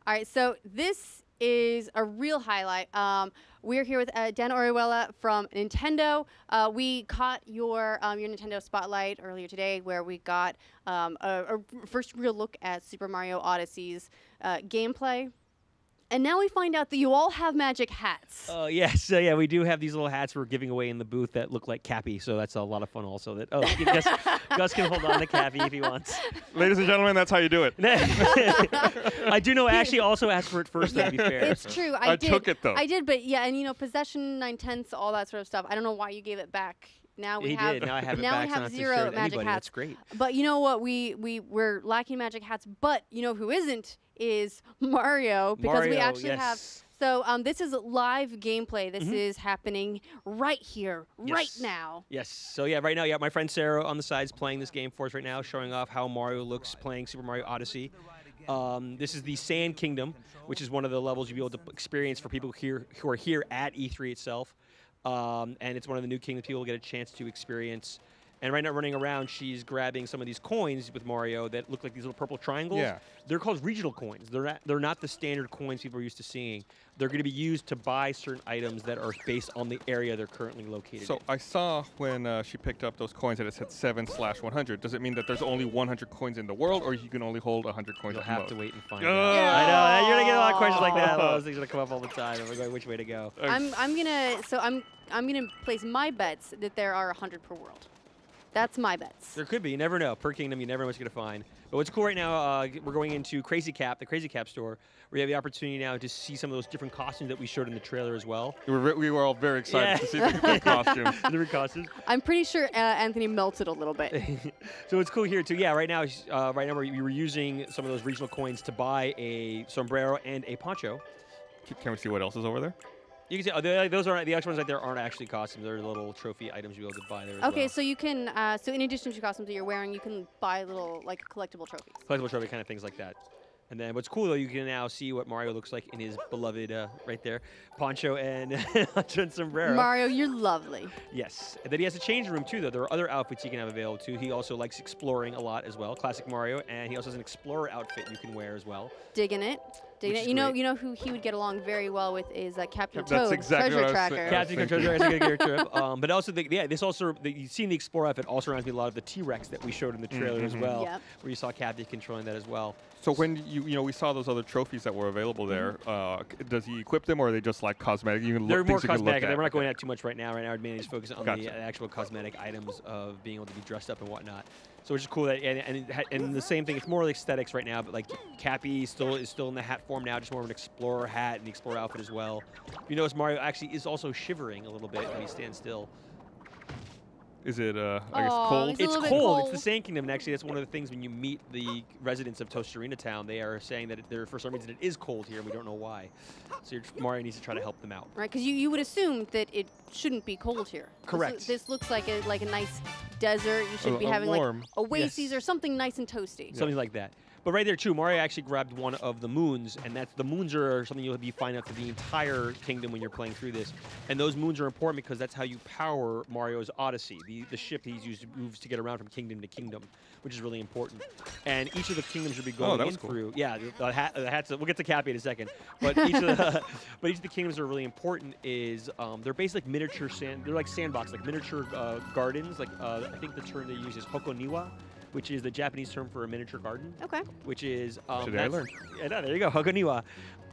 All right, so this is a real highlight. We're here with Dan Orihuela from Nintendo. We caught your Nintendo Spotlight earlier today, where we got a first real look at Super Mario Odyssey's gameplay. And now we find out that you all have magic hats. Yes, so yeah, we do have these little hats we're giving away in the booth that look like Cappy, so that's a lot of fun also. That Gus can hold on to Cappy if he wants. Ladies and gentlemen, that's how you do it. I do know I actually also asked for it first, to be fair. It's true. I took it, though. I did, but yeah, and possession, 9/10, all that sort of stuff. I don't know why you gave it back. Now we have Now I have it now back, we so I have don't have to 0 share it with magic anybody. hats. That's great. But you know what? We're lacking magic hats. But you know who isn't is Mario, because we actually have. So this is live gameplay. This is happening right here, right now. Yes. So yeah, right now, my friend Sarah on the side is playing this game for us right now, showing off how Mario looks playing Super Mario Odyssey. This is the Sand Kingdom, which is one of the levels you'll be able to experience for people who are here at E3 itself. And it's one of the new kingdoms people will get a chance to experience. And right now, running around, she's grabbing some of these coins with Mario that look like these little purple triangles. Yeah. They're called regional coins. They're not the standard coins people are used to seeing. They're going to be used to buy certain items that are based on the area they're currently located So in. I saw when she picked up those coins that it said 7/100. Does it mean that there's only 100 coins in the world, or you can only hold 100 coins? You'll at the have most? to wait and find Oh. out. I know. You're going to get a lot of questions like that. Those things are going to come up all the time. And we're going, which way to go? I'm gonna place my bets that there are 100 per world. That's my bets. There could be. You never know. Per kingdom, you never know what you're going to find. But what's cool right now, we're going into Crazy Cap, the Crazy Cap store, where you have the opportunity now to see some of those different costumes that we showed in the trailer as well. We were all very excited to see the different costumes. Different costumes. I'm pretty sure Anthony melted a little bit. So it's cool here too. Yeah, right now we were using some of those regional coins to buy a sombrero and a poncho. Can we see what else is over there? You can see those aren't the extra ones right there aren't actually costumes. They're little trophy items you'll be able to buy there as Okay, well. so you can so in addition to costumes that you're wearing, you can buy little collectible trophies. Collectible trophy kind of things like that. And then what's cool though, you can now see what Mario looks like in his beloved right there, poncho and sombrero. Mario, you're lovely. Yes, and then he has a change room too. Though there are other outfits he can have available too. He also likes exploring a lot as well, classic Mario, and he also has an explorer outfit you can wear as well. Digging it. You know who he would get along very well with is Captain Toad, That's exactly Treasure what I was Tracker. Captain Treasure Tracker is a good trip. But also, you've seen the Explorer outfit also reminds me a lot of the T-Rex that we showed in the trailer as well, Yep. where you saw Captain controlling that as well. So when we saw those other trophies that were available there, does he equip them, or are they just like cosmetic? You can They're look, more things you can look cosmetic. at? We're not going at too much right now. Right now, our main is focused on Gotcha. the actual cosmetic items of being able to be dressed up and whatnot. So it's just cool that, and the same thing. It's more like aesthetics right now, but like Cappy is still in the hat form now, just more of an explorer hat and the explorer outfit as well. You notice Mario actually is also shivering a little bit when he stands still. Is it, I guess, Aw, cold? It's a It's little bit cold. It's cold. the Sand Kingdom, and actually that's one of the things when you meet the residents of Tostarena Town, they are saying that for some reason it is cold here, and we don't know why. So Mario needs to try to help them out. Right, because you would assume that it shouldn't be cold here. Correct. This looks like a nice desert. You should be having warm. like oases Yes. or something nice and toasty. Something like that. But right there, too, Mario actually grabbed one of the moons, and the moons are something you'll be finding out for the entire kingdom when you're playing through this. And those moons are important because that's how you power Mario's Odyssey, the ship he's used moves to get around from kingdom to kingdom, which is really important. And each of the kingdoms you'll be going that in was cool. through. Yeah, the hats. We'll get to Cappy in a second. But each of the kingdoms are really important. They're basically like miniature They're like sandbox, like miniature gardens. Like I think the term they use is hokoniwa, which is the Japanese term for a miniature garden. Okay. Which is Today I learned. Yeah, no, there you go, hokoniwa.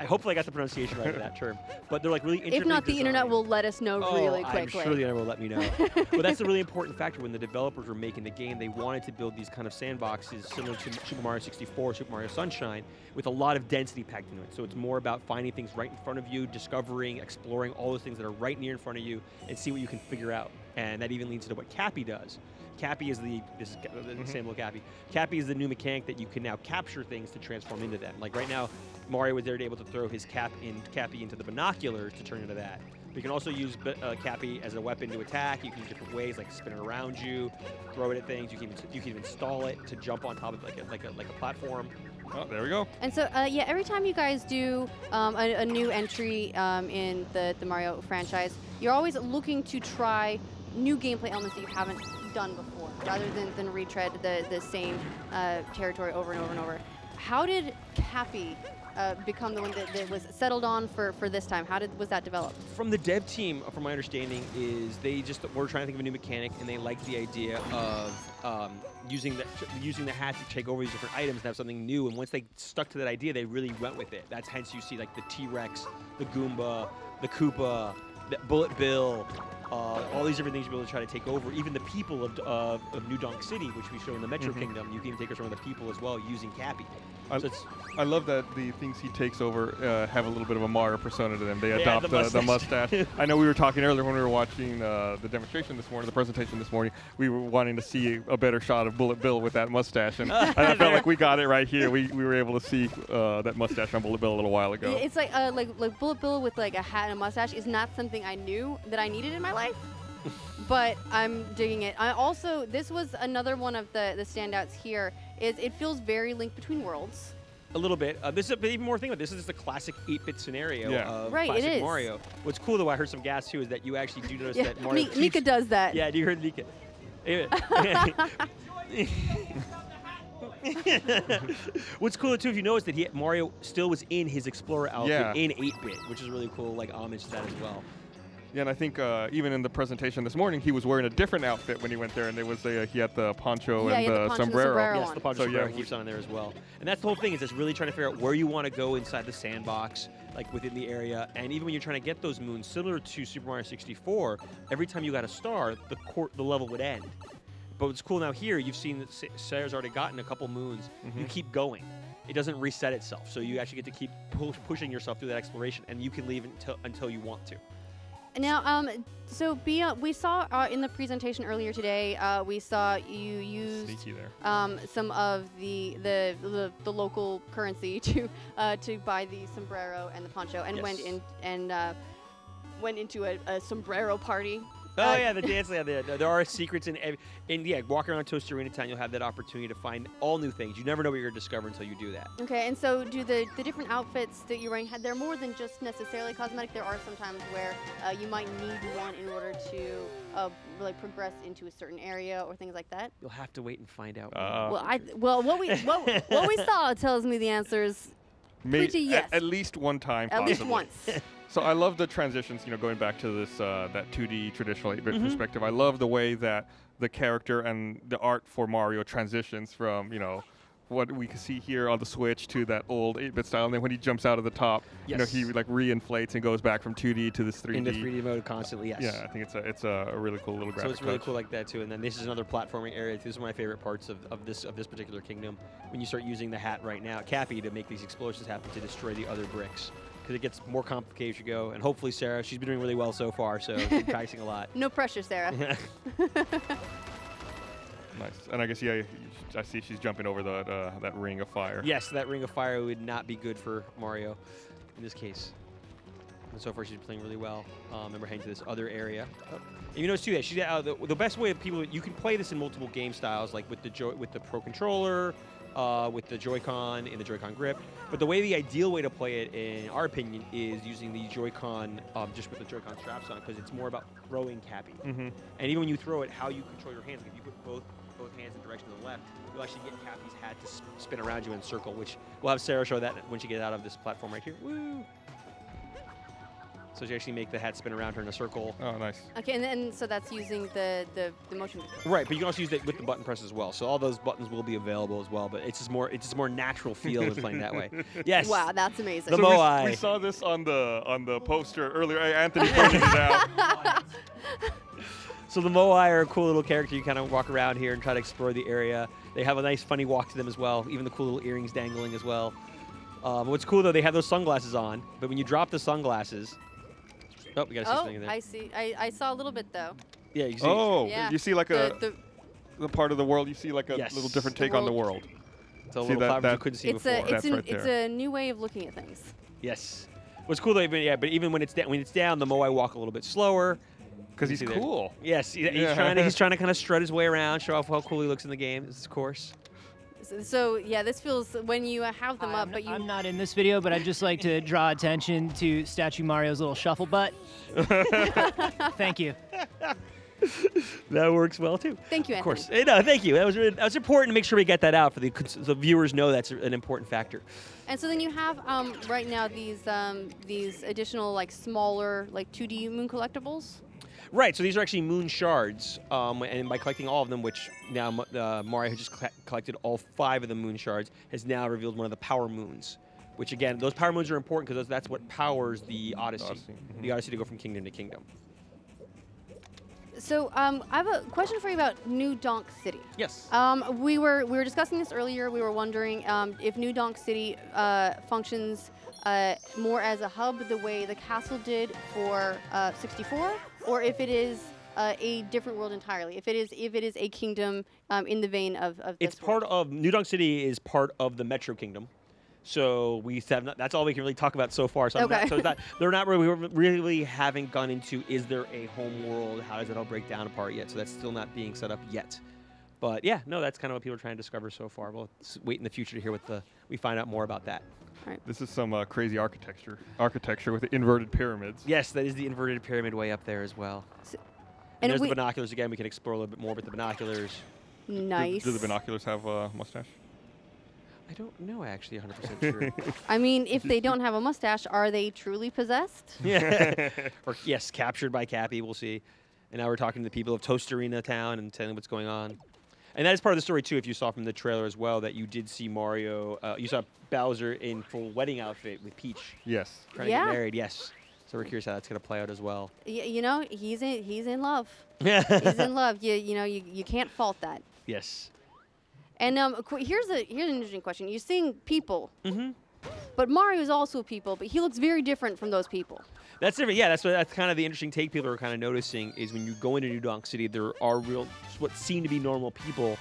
Hopefully I got the pronunciation right of that term. But they're like really If not, the internet designed. will let us know really I'm quickly. sure the internet will let me know. But that's a really important factor. When the developers were making the game, they wanted to build these kind of sandboxes similar to Super Mario 64, Super Mario Sunshine, with a lot of density packed into it. So it's more about finding things right in front of you, discovering, exploring all those things that are right near in front of you, and see what you can figure out. And that even leads to what Cappy does. Cappy is the same little Cappy. Cappy is the new mechanic that you can now capture things to transform into them. Like right now, Mario was there to able to throw his Cappy into the binoculars to turn into that. You can also use Cappy as a weapon to attack. You can use different ways, like spin it around you, throw it at things. You can even install it to jump on top of like a platform. Oh, there we go. And so, yeah, every time you guys do a new entry in the Mario franchise, you're always looking to try new gameplay elements that you haven't done before, rather than retread the same territory over and over and over. how did Cappy become the one that was settled on for this time? Was that developed? From the dev team, from my understanding, is they just were trying to think of a new mechanic, and they liked the idea of using the hat to take over these different items and have something new. And once they stuck to that idea, they really went with it. That's hence you see like the T-Rex, the Goomba, the Koopa, the Bullet Bill, all these different things you'll be able to try to take over. Even the people of New Donk City, which we show in the Metro Kingdom, you can even take over some of the people as well using Cappy. I love that the things he takes over have a little bit of a Mario persona to them. They adopt the mustache. I know we were talking earlier when we were watching the demonstration this morning, the presentation this morning. We were wanting to see a better shot of Bullet Bill with that mustache, and I felt like we got it right here. We were able to see that mustache on Bullet Bill a little while ago. It's like Bullet Bill with like a hat and a mustache is not something I knew that I needed in my life. But I'm digging it. This was another one of the standouts here. Is it feels very Link Between Worlds. A little bit. This is a bit even more thing about this. Is just a classic 8-bit scenario of right, classic it is. Mario. What's cool though, I heard some gas too, is that you actually do notice that Mario. Mika does that. Yeah, you heard Mika. What's cool too, if you notice that Mario still was in his Explorer outfit in 8-bit, which is really cool, like homage to that as well. Yeah, and I think even in the presentation this morning, he was wearing a different outfit when he went there, and he had the poncho and the sombrero. Yes, the poncho sombrero keeps on there as well. And that's the whole thing, is just really trying to figure out where you want to go inside the sandbox, like within the area. And even when you're trying to get those moons, similar to Super Mario 64, every time you got a star, the level would end. But what's cool now here, you've seen that Sarah's already gotten a couple moons. You keep going. It doesn't reset itself, so you actually get to keep pushing yourself through that exploration, and you can leave until you want to. Now, so we saw in the presentation earlier today, we saw you use some of the local currency to buy the sombrero and the poncho, and went into a sombrero party. Oh yeah, the dance. Yeah, there are secrets in walking around Toaster Arena Town, you'll have that opportunity to find all new things. You never know what you're going to discover until you do that. Okay, and so do the different outfits that you're wearing, they're more than just necessarily cosmetic. There are some times where you might need one in order to like progress into a certain area or things like that. You'll have to wait and find out. What we saw tells me the answer is pretty yes. At least one time, At least once. So I love the transitions, going back to this that 2D traditional 8-bit perspective. I love the way that the character and the art for Mario transitions from, what we can see here on the Switch to that old 8-bit style. And then when he jumps out of the top, he like re-inflates and goes back from 2D to this 3D. Into 3D mode constantly, yes. Yeah, I think it's a really cool little graphic. So it's really cool like that too. And then this is another platforming area. This is one of my favorite parts of this particular kingdom. When you start using the hat right now, Cappy, to make these explosions happen to destroy the other bricks. Because it gets more complicated as you go. And hopefully Sarah, she's been doing really well so far, so she's been practicing a lot. No pressure, Sarah. Nice. And I guess, I see she's jumping over that ring of fire. Yes, that ring of fire would not be good for Mario in this case. And so far she's playing really well. And we're heading to this other area. And you notice too that she's the best way of people, you can play this in multiple game styles, like with the Pro Controller, with the Joy-Con in the Joy-Con grip. But the ideal way to play it, in our opinion, is using the Joy-Con just with the Joy-Con straps on, because it's more about throwing Cappy. And even when you throw it, how you control your hands. Like if you put both hands in the direction of the left, you'll actually get Cappy's hat to spin around you in a circle, which we'll have Sarah show that when she gets out of this platform right here. Woo! So she actually make the hat spin around her in a circle. Oh, nice. Okay, and then so that's using the motion control. Right, but you can also use it with the button press as well. So all those buttons will be available as well, but it's just more natural feel when playing that way. Yes. Wow, that's amazing. The Moai. We saw this on the poster earlier. Anthony pointed it out. So the Moai are a cool little character. You kind of walk around here and try to explore the area. They have a nice, funny walk to them as well. Even the cool little earrings dangling as well. What's cool though, they have those sunglasses on, but when you drop the sunglasses. Oh, we got to see something in there. I see. I saw a little bit though. Yeah, you see. Oh, yeah. You see like the part of the world. You see like a little different take on the world. It's a little cloud you couldn't see before. It's a new way of looking at things. Yes. What's cool though, but even when it's down, the Moai walk a little bit slower. Because he's cool. Yes, he's trying to kind of strut his way around, show off how cool he looks in the game. This is of course. So yeah, this feels when you have them up, but I'm not in this video, but I'd just like to draw attention to Statue Mario's little shuffle butt. Thank you. That works well too. Thank you, Of Anthony. course. No, thank you. That was important to make sure we get that out for the viewers know that's an important factor. And so then you have right now these additional like smaller like 2D moon collectibles. Right, so these are actually moon shards, and by collecting all of them, which now Mario has just collected all 5 of the moon shards, has now revealed one of the power moons, which again, those power moons are important because that's what powers the Odyssey, the Odyssey to go from kingdom to kingdom. So I have a question for you about New Donk City. Yes. We were discussing this earlier. We were wondering if New Donk City functions more as a hub the way the castle did for 64, or if it is a different world entirely. If it is a kingdom in the vein of this it's part of New Donk City is part of the Metro Kingdom. So that's all we can really talk about so far. So, okay. They're not really haven't gone into is there a home world? How does it all break down apart yet? So that's still not being set up yet. But yeah, no, that's kind of what people are trying to discover so far. We'll wait in the future to hear what we find out more about that. Right. This is some crazy architecture with the inverted pyramids. Yes, that is the inverted pyramid way up there as well. And there's the binoculars again. We can explore a little bit more with the binoculars. Nice. Do the binoculars have a mustache? I don't know, actually, 100% sure. I mean, if they don't have a mustache, are they truly possessed? Yeah. Or, yes, captured by Cappy, we'll see. And now we're talking to the people of Toasterina Town and telling them what's going on. And that is part of the story, too, if you saw from the trailer as well, that you did see Mario, you saw Bowser in full wedding outfit with Peach. Yes. Trying to get married, yes. So we're curious how that's going to play out as well. You know, he's in love. He's in love. You can't fault that. Yes. And here's an interesting question. You're seeing people, Mm-hmm. but Mario's also people, but he looks very different from those people. That's different. Yeah, that's kind of the interesting take people are kind of noticing is when you go into New Donk City, there are what seem to be normal people,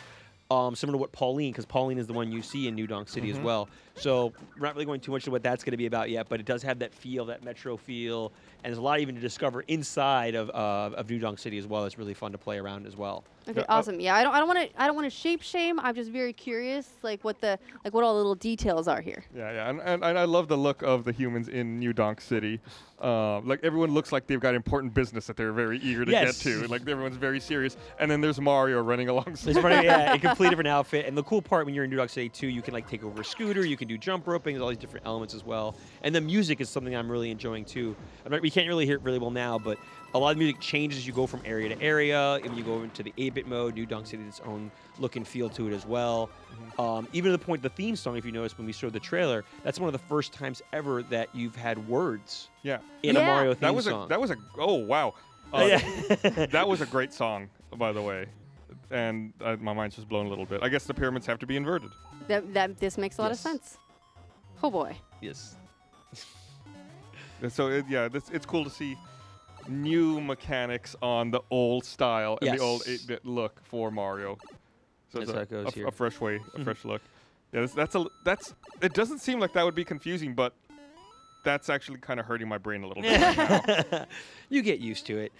similar to what Pauline, because Pauline is the one you see in New Donk City as well. So we're not really going too much into what that's going to be about yet, but it does have that feel, that metro feel, and there's a lot even to discover inside of New Donk City as well. It's really fun to play around as well. Okay, awesome. Yeah, I don't want to shape shame. I'm just very curious, like what all the little details are here. Yeah, and I love the look of the humans in New Donk City. Like everyone looks like they've got important business that they're very eager to get to. Like everyone's very serious, and then there's Mario running alongside. Yeah, a completely different outfit. And the cool part when you're in New Donk City too, you can like take over a scooter, you can do jump roping, there's all these different elements as well. And the music is something I'm really enjoying too. We can't really hear it really well now, but a lot of music changes as you go from area to area. When you go into the 8-bit mode, New Donk City has its own look and feel to it as well. Even to the point, the theme song, if you notice when we showed the trailer, that's one of the first times ever that you've had words in a Mario theme song. Oh, wow. That was a great song, by the way. And my mind's just blown a little bit. I guess the pyramids have to be inverted. This makes a lot of sense. Oh, boy. Yes. So, it's cool to see new mechanics on the old style and the old 8-bit look for Mario. So that's how it goes here. A fresh way, a fresh look. Yeah, it doesn't seem like that would be confusing, but that's actually kind of hurting my brain a little bit right now. You get used to it.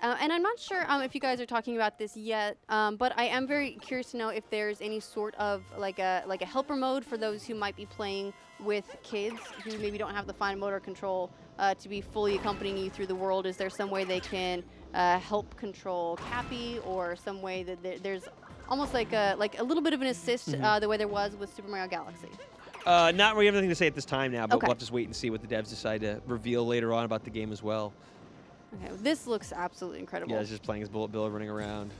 And I'm not sure if you guys are talking about this yet, but I am very curious to know if there's any sort of like a helper mode for those who might be playing with kids who maybe don't have the fine motor control to be fully accompanying you through the world. Is there some way they can help control Cappy, or some way that there's almost like a little bit of an assist the way there was with Super Mario Galaxy? Not really anything to say at this time now, but Okay. we'll have to just wait and see what the devs decide to reveal later on about the game as well. Okay, this looks absolutely incredible. Yeah, it's just playing as Bullet Bill running around.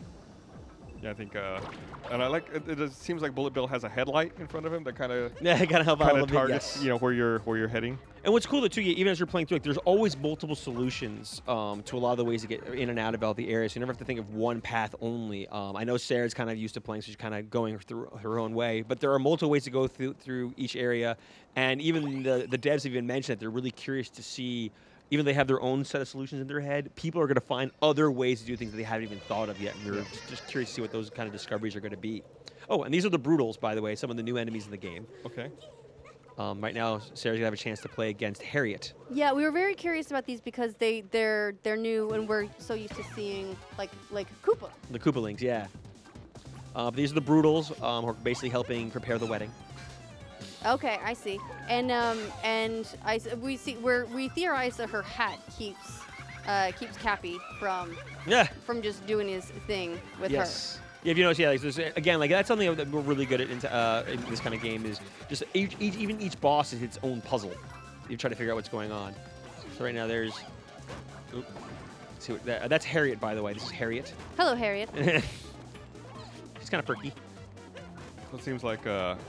Yeah, I think, and I like it seems like Bullet Bill has a headlight in front of him that kind of help out a little bit, targets where you're heading. And what's cool too, even as you're playing through, like, there's always multiple solutions to a lot of the ways to get in and out of all the areas. So you never have to think of one path only. I know Sarah's kind of used to playing, so she's kind of going through her own way. But there are multiple ways to go through each area, and even the devs have even mentioned that they're really curious to see. Even though they have their own set of solutions in their head, people are going to find other ways to do things that they haven't even thought of yet. And we're just curious to see what those kind of discoveries are going to be. Oh, and these are the Brutals, by the way, some of the new enemies in the game. Okay. Right now, Sarah's going to have a chance to play against Harriet. Yeah, we were very curious about these because they're new, and we're so used to seeing like Koopa. The Koopalings, yeah. These are the Brutals, who are basically helping prepare the wedding. Okay, I see. And we theorize that her hat keeps keeps Cappy from Yeah. just doing his thing with her. Yeah, if you notice, yeah, like, again, like that's something that we're really good at in this kind of game is just even each boss is its own puzzle. You try to figure out what's going on. So right now there's, let's see what that's Harriet, by the way. This is Harriet. Hello, Harriet. She's kind of perky. So it seems like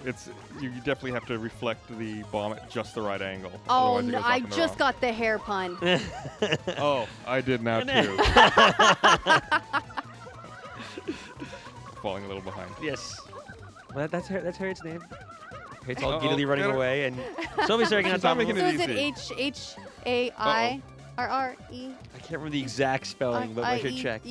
it's you definitely have to reflect the bomb at just the right angle. Oh Otherwise it no! goes off I in the just wrong. got the hair pun. Oh, I did now too. Falling a little behind. Yes. Well, that's Harriet's name. Harriet's all Uh-oh, giddily running get her. away, and Sylvie's staring on She's top not of him. making So it is easy. it H-A-I-R-R-E? I can't remember the exact spelling, but I should check.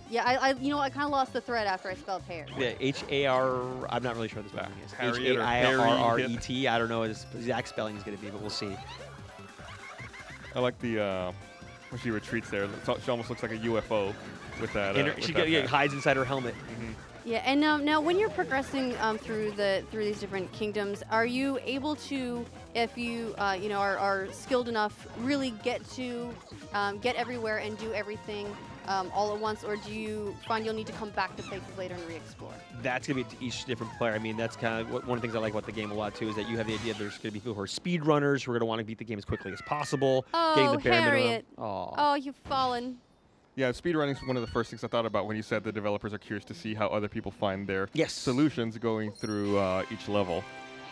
Yeah, I you know, I kind of lost the thread after I spelled hair. Yeah, H-A-R. I'm not really sure what the spelling is. Harriet or H-A-I-R-R-E-T. I don't know what his exact spelling is going to be, but we'll see. I like the when she retreats there. She almost looks like a UFO with that. With She that hat. hides inside her helmet. Yeah, and now when you're progressing through these different kingdoms, are you able to, if you you know are skilled enough, really get get everywhere and do everything all at once, or do you find you'll need to come back to places later and re-explore? That's going to be to each different player. I mean, that's kind of one of the things I like about the game a lot, too, is that you have the idea there's going to be people who are speedrunners who are going to want to beat the game as quickly as possible, getting Oh, the bare Harriet. minimum. Aw. Oh, you've fallen. Yeah, speedrunning is one of the first things I thought about when you said the developers are curious to see how other people find their solutions going through each level.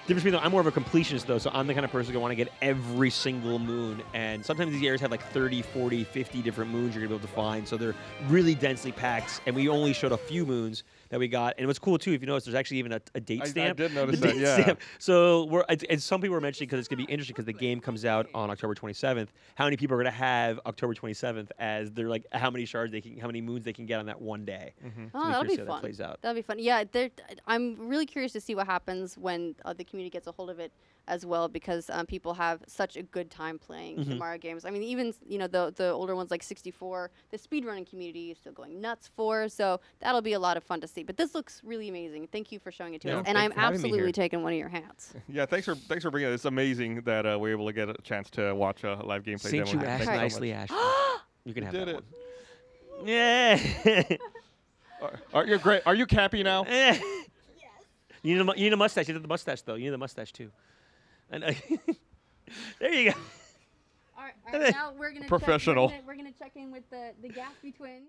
Difference between I'm more of a completionist, though, so I'm the kind of person who want to get every single moon. And sometimes these areas have like 30, 40, 50 different moons you're going to be able to find. So they're really densely packed. And we only showed a few moons that we got. And what's cool, too, if you notice, there's actually even a date stamp. I did notice The that, date yeah. stamp. So and some people were mentioning, because it's going to be interesting because the game comes out on October 27th, how many people are going to have October 27th as they're like, how many moons they can get on that one day. Oh, that'll be How fun. that plays out. That'll be fun. Yeah, I'm really curious to see what happens when the community gets a hold of it as well, because people have such a good time playing the Mario games. I mean, even the older ones like 64, the speedrunning community is still going nuts for. So that'll be a lot of fun to see. But this looks really amazing. Thank you for showing it to Yeah, us, and thanks I'm for having me here. absolutely taking one of your hats. Yeah, thanks for bringing it. It's amazing that we're able to get a chance to watch a live gameplay Since demo. you asked Thanks so nicely, much. Ashley, you can have Did that it. one. Yeah. Are you great? Are you Cappy now? Yes. You need a mustache. You need the mustache, though. You need the mustache, too. And there you go. All right, now we're gonna Professional. We're gonna check in with the Gatsby twins.